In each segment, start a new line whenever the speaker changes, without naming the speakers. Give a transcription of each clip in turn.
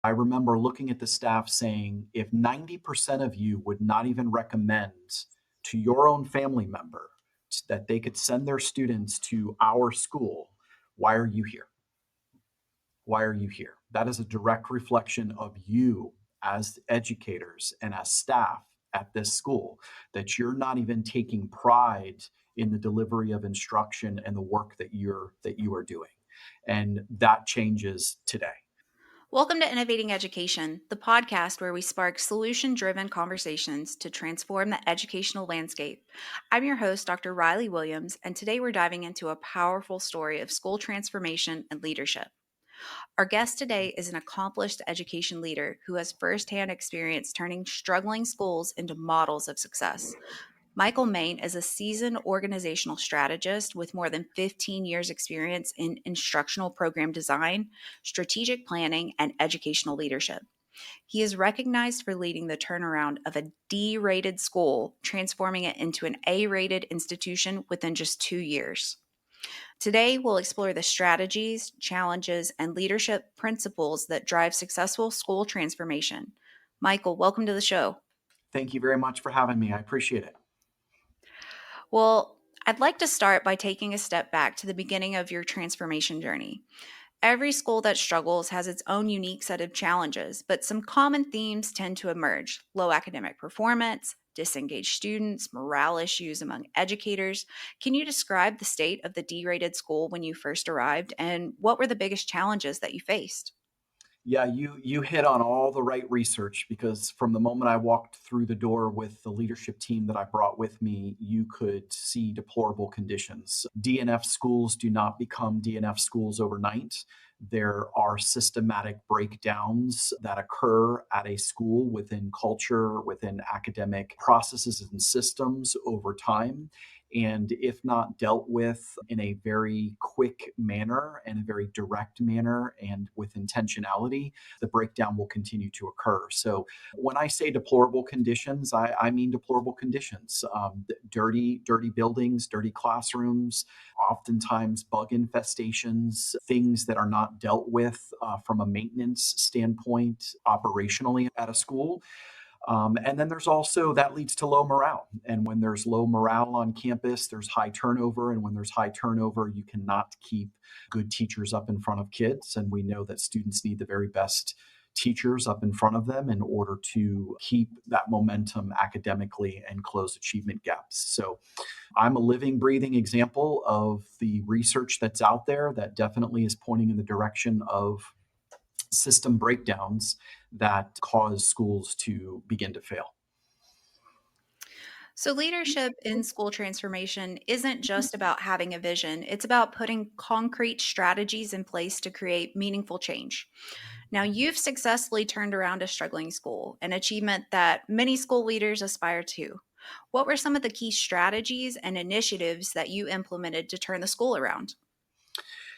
I remember looking at the staff saying, if 90% of you would not even recommend to your own family member that they could send their students to our school, why are you here? Why are you here? That is a direct reflection of you as educators and as staff at this school, that you're not even taking pride in the delivery of instruction and the work that you are doing. And that changes today.
Welcome to Innovating Education, the podcast where we spark solution-driven conversations to transform the educational landscape. I'm your host, Dr. Riley Williams, and today we're diving into a powerful story of school transformation and leadership. Our guest today is an accomplished education leader who has firsthand experience turning struggling schools into models of success. Michael Maine is a seasoned organizational strategist with more than 15 years' experience in instructional program design, strategic planning, and educational leadership. He is recognized for leading the turnaround of a D-rated school, transforming it into an A-rated institution within just 2 years. Today, we'll explore the strategies, challenges, and leadership principles that drive successful school transformation. Michael, welcome to the show.
Thank you very much for having me. I appreciate it.
Well, I'd like to start by taking a step back to the beginning of your transformation journey. Every school that struggles has its own unique set of challenges, but some common themes tend to emerge: low academic performance, disengaged students, morale issues among educators. Can you describe the state of the D-rated school when you first arrived, and what were the biggest challenges that you faced?
Yeah, you hit on all the right research, because from the moment I walked through the door with the leadership team that I brought with me, you could see deplorable conditions. DNF schools do not become DNF schools overnight. There are systematic breakdowns that occur at a school within culture, within academic processes and systems over time. And if not dealt with in a very quick manner and a very direct manner and with intentionality, the breakdown will continue to occur. So when I say deplorable conditions, I mean deplorable conditions. Dirty buildings, dirty classrooms, oftentimes bug infestations, things that are not dealt with from a maintenance standpoint operationally at a school. And then there's also that leads to low morale. And when there's low morale on campus, there's high turnover. And when there's high turnover, you cannot keep good teachers up in front of kids. And we know that students need the very best teachers up in front of them in order to keep that momentum academically and close achievement gaps. So I'm a living, breathing example of the research that's out there that definitely is pointing in the direction of system breakdowns that cause schools to begin to fail.
So, leadership in school transformation isn't just about having a vision, it's about putting concrete strategies in place to create meaningful change. Now, you've successfully turned around a struggling school, an achievement that many school leaders aspire to. What were some of the key strategies and initiatives that you implemented to turn the school around?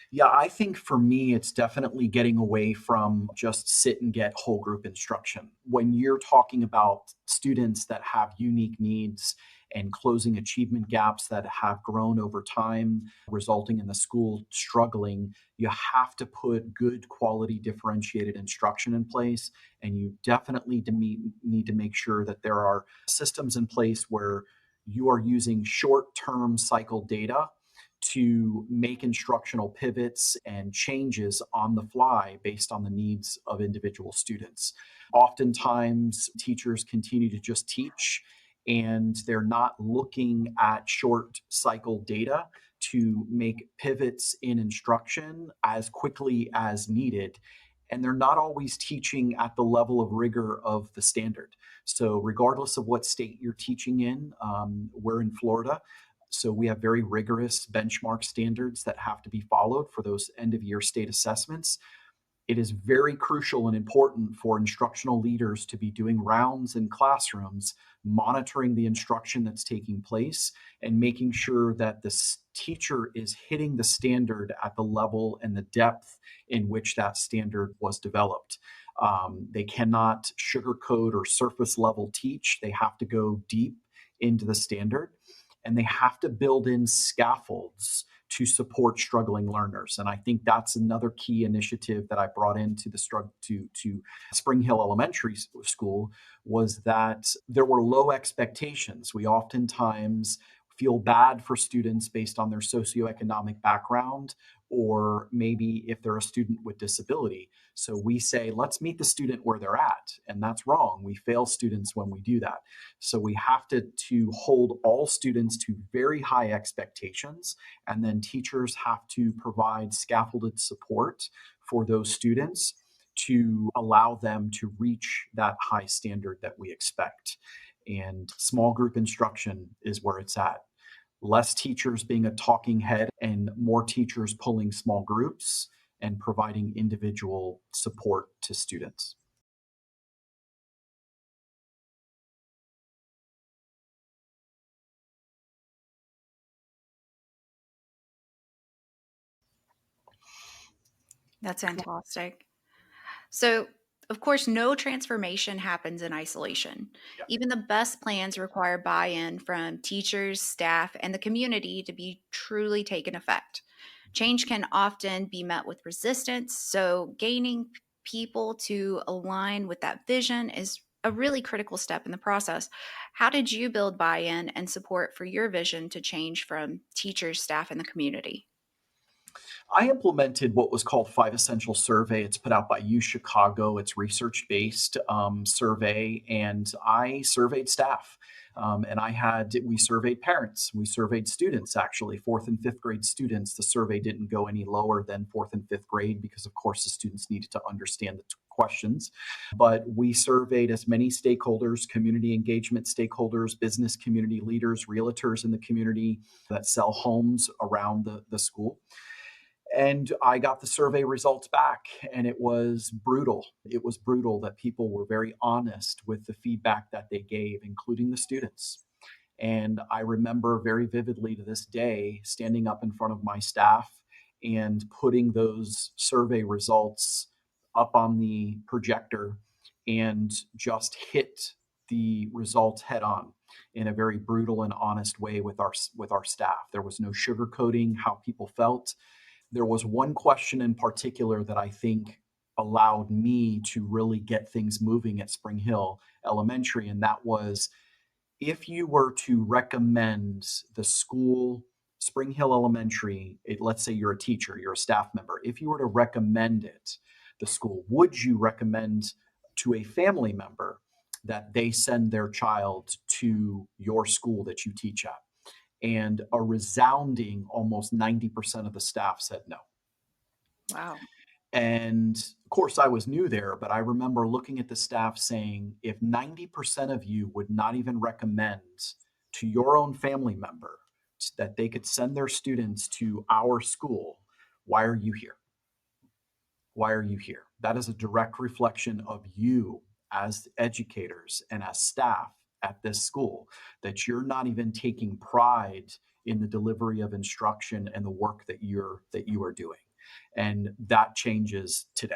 Yeah, I think for me, it's definitely getting away from just sit and get whole group instruction. When you're talking about students that have unique needs and closing achievement gaps that have grown over time, resulting in the school struggling, you have to put good quality differentiated instruction in place. And you definitely need to make sure that there are systems in place where you are using short term cycle data to make instructional pivots and changes on the fly based on the needs of individual students. Oftentimes, teachers continue to just teach and they're not looking at short cycle data to make pivots in instruction as quickly as needed. And they're not always teaching at the level of rigor of the standard. So, regardless of what state you're teaching in, we're in Florida. So we have very rigorous benchmark standards that have to be followed for those end of year state assessments. It is very crucial and important for instructional leaders to be doing rounds in classrooms, monitoring the instruction that's taking place, and making sure that the teacher is hitting the standard at the level and the depth in which that standard was developed. They cannot sugarcoat or surface level teach. They have to go deep into the standard, and they have to build in scaffolds to support struggling learners. And I think that's another key initiative that I brought into the to Spring Hill Elementary School, was that there were low expectations. We oftentimes feel bad for students based on their socioeconomic background, or maybe if they're a student with disability. So we say, let's meet the student where they're at. And that's wrong. We fail students when we do that. So we have to hold all students to very high expectations. And then teachers have to provide scaffolded support for those students to allow them to reach that high standard that we expect. And small group instruction is where it's at. Less teachers being a talking head and more teachers pulling small groups and providing individual support to students.
That's fantastic. So, of course, no transformation happens in isolation.
Yeah.
Even the best plans require buy in from teachers, staff, and the community to be truly taken effect. Change can often be met with resistance, so gaining people to align with that vision is a really critical step in the process. How did you build buy in and support for your vision to change from teachers, staff, and the community?
I implemented what was called Five Essential Survey. It's put out by U Chicago. It's research-based survey, and I surveyed staff. And we surveyed parents, we surveyed students, actually, fourth and fifth grade students. The survey didn't go any lower than fourth and fifth grade because, of course, the students needed to understand the questions. But we surveyed as many stakeholders, community engagement stakeholders, business community leaders, realtors in the community that sell homes around the school. And I got the survey results back, and it was brutal. It was brutal that people were very honest with the feedback that they gave, including the students. And I remember very vividly to this day standing up in front of my staff and putting those survey results up on the projector and just hit the results head on in a very brutal and honest way with our staff. There was no sugarcoating how people felt. There was one question in particular that I think allowed me to really get things moving at Spring Hill Elementary, and that was, if you were to recommend the school, Spring Hill Elementary, let's say you're a teacher, you're a staff member, if you were to recommend it, the school, would you recommend to a family member that they send their child to your school that you teach at? And a resounding almost 90% of the staff said no.
Wow.
And of course, I was new there, but I remember looking at the staff saying, if 90% of you would not even recommend to your own family member that they could send their students to our school, why are you here? Why are you here? That is a direct reflection of you as educators and as staff at this school, that you're not even taking pride in the delivery of instruction and the work that you are doing. And that changes today.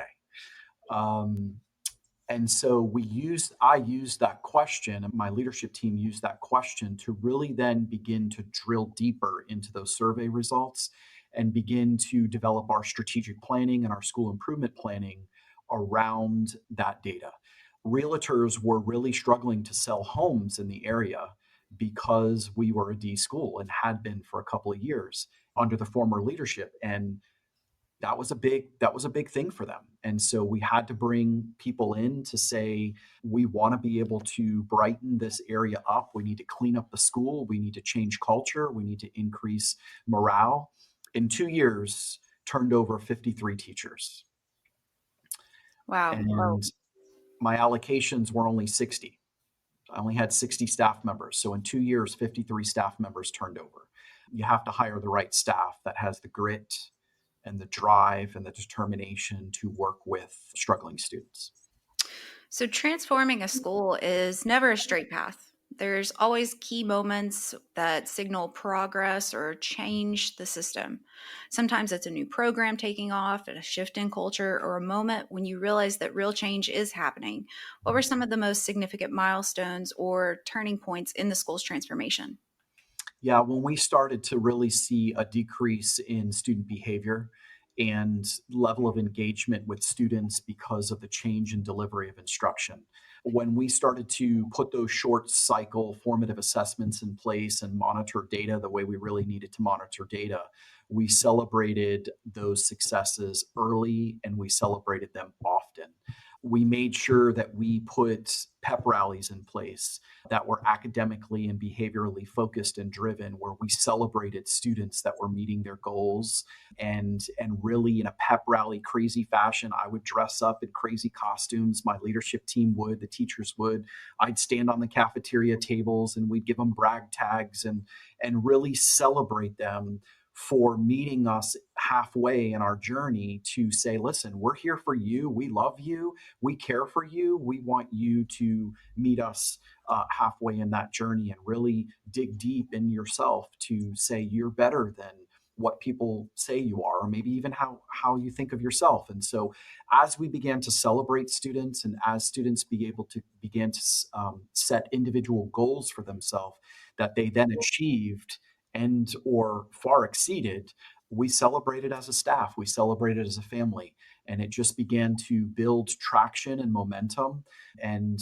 Um, and so I used that question, and my leadership team used that question to really then begin to drill deeper into those survey results and begin to develop our strategic planning and our school improvement planning around that data. Realtors were really struggling to sell homes in the area because we were a D school and had been for a couple of years under the former leadership. And that was a big thing for them. And so we had to bring people in to say, we want to be able to brighten this area up. We need to clean up the school. We need to change culture. We need to increase morale. In 2 years, turned over 53 teachers.
Wow. Well,
And my allocations were only 60. I only had 60 staff members. So in 2 years, 53 staff members turned over. You have to hire the right staff that has the grit and the drive and the determination to work with struggling students.
so transforming a school is never a straight path. There's always key moments that signal progress or change the system. Sometimes it's a new program taking off, a shift in culture, or a moment when you realize that real change is happening. What were some of the most significant milestones or turning points in the school's transformation?
Yeah, when we started to really see a decrease in student behavior and level of engagement with students because of the change in delivery of instruction, when we started to put those short cycle formative assessments in place and monitor data the way we really needed to monitor data, we celebrated those successes early and we celebrated them often. We made sure that we put pep rallies in place that were academically and behaviorally focused and driven, where we celebrated students that were meeting their goals. And really, in a pep rally crazy fashion, I would dress up in crazy costumes. My leadership team would, the teachers would. I'd stand on the cafeteria tables and we'd give them brag tags and really celebrate them for meeting us halfway in our journey to say, listen, we're here for you. We love you. We care for you. We want you to meet us halfway in that journey and really dig deep in yourself to say you're better than what people say you are, or maybe even how you think of yourself. And so as we began to celebrate students and as students be able to begin to set individual goals for themselves that they then achieved and or far exceeded, we celebrated as a staff, we celebrated as a family, and it just began to build traction and momentum. And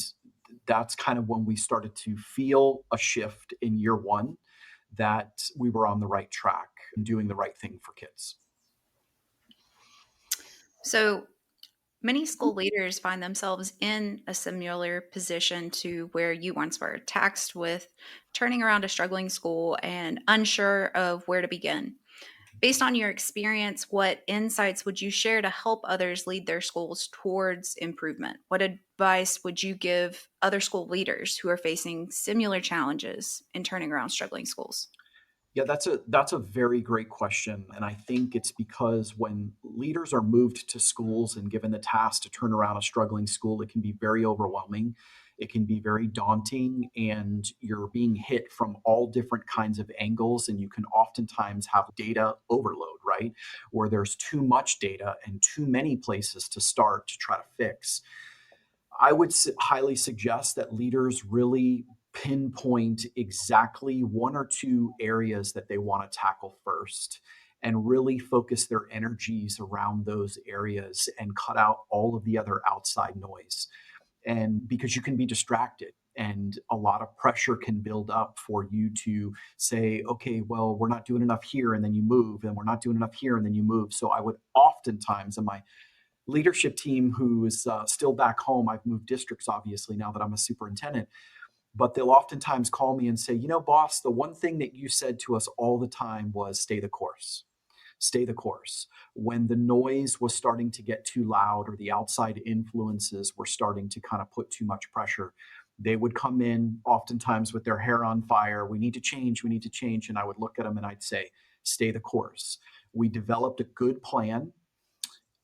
that's kind of when we started to feel a shift in year one that we were on the right track and doing the right thing for kids.
So, many school leaders find themselves in a similar position to where you once were, taxed with turning around a struggling school and unsure of where to begin. Based on your experience, what insights would you share to help others lead their schools towards improvement? What advice would you give other school leaders who are facing similar challenges in turning around struggling schools?
Yeah, that's a very great question. And I think it's because when leaders are moved to schools and given the task to turn around a struggling school, it can be very overwhelming. It can be very daunting, and you're being hit from all different kinds of angles. And you can oftentimes have data overload, right? Where there's too much data and too many places to start to try to fix. I would highly suggest that leaders really pinpoint exactly one or two areas that they want to tackle first and really focus their energies around those areas and cut out all of the other outside noise. And because you can be distracted and a lot of pressure can build up for you to say, okay, well, we're not doing enough here, and then you move, and we're not doing enough here, and then you move. So I would oftentimes, in my leadership team who is still back home. I've moved districts, obviously, now that I'm a superintendent, but they'll oftentimes call me and say, boss, the one thing that you said to us all the time was stay the course. Stay the course. When the noise was starting to get too loud or the outside influences were starting to kind of put too much pressure, they would come in oftentimes with their hair on fire. We need to change. We need to change. And I would look at them and I'd say, stay the course. We developed a good plan,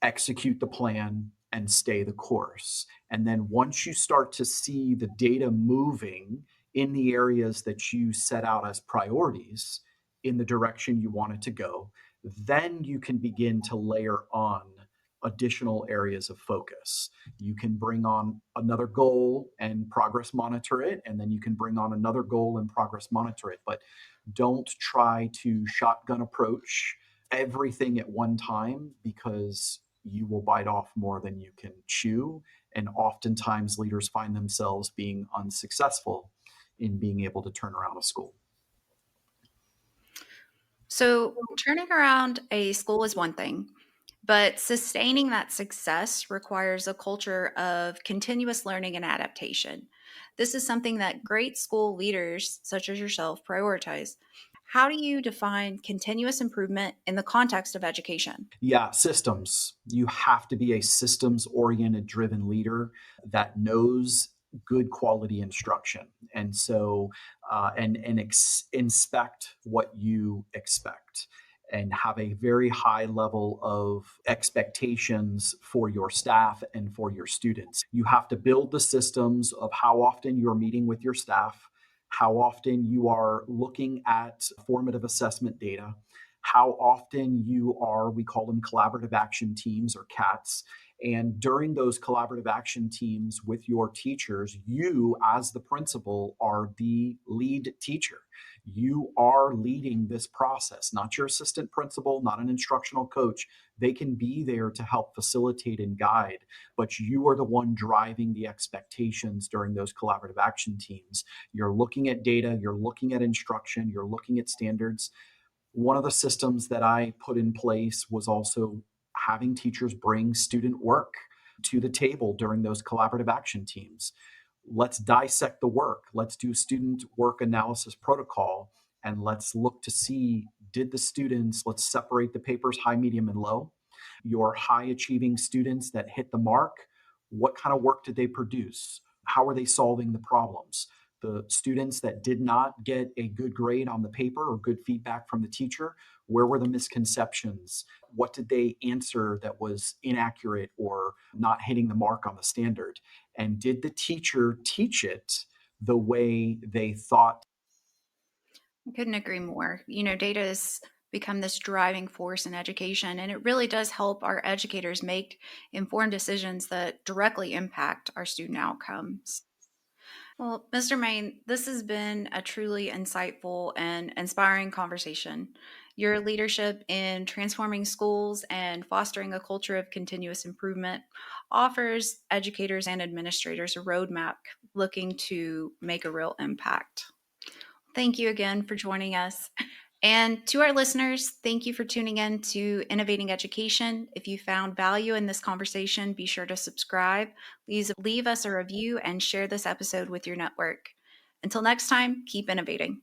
execute the plan, and stay the course. And then once you start to see the data moving in the areas that you set out as priorities in the direction you want it to go, then you can begin to layer on additional areas of focus. You can bring on another goal and progress monitor it, and then you can bring on another goal and progress monitor it. But don't try to shotgun approach everything at one time, because you will bite off more than you can chew. And oftentimes, leaders find themselves being unsuccessful in being able to turn around a school.
So, turning around a school is one thing, but sustaining that success requires a culture of continuous learning and adaptation. This is something that great school leaders, such as yourself, prioritize. How do you define continuous improvement in the context of education?
Yeah, systems. You have to be a systems oriented, driven leader that knows good quality instruction. And so, inspect what you expect and have a very high level of expectations for your staff and for your students. You have to build the systems of how often you're meeting with your staff, how often you are looking at formative assessment data, how often you are, we call them collaborative action teams or CATs. And during those collaborative action teams with your teachers, you, as the principal, are the lead teacher. You are leading this process, not your assistant principal, not an instructional coach. They can be there to help facilitate and guide, but you are the one driving the expectations during those collaborative action teams. You're looking at data, you're looking at instruction, you're looking at standards. One of the systems that I put in place was also having teachers bring student work to the table during those collaborative action teams. Let's dissect the work. Let's do student work analysis protocol, and let's look to see, did the students, let's separate the papers high, medium, and low. Your high achieving students that hit the mark, what kind of work did they produce? How are they solving the problems? The students that did not get a good grade on the paper or good feedback from the teacher, where were the misconceptions? What did they answer that was inaccurate or not hitting the mark on the standard? And did the teacher teach it the way they thought?
I couldn't agree more. Data has become this driving force in education, and it really does help our educators make informed decisions that directly impact our student outcomes. Well, Mr. Maine, this has been a truly insightful and inspiring conversation. Your leadership in transforming schools and fostering a culture of continuous improvement offers educators and administrators a roadmap looking to make a real impact. Thank you again for joining us. And to our listeners, thank you for tuning in to Innovating Education. If you found value in this conversation, be sure to subscribe, leave us a review, and share this episode with your network. Until next time, keep innovating.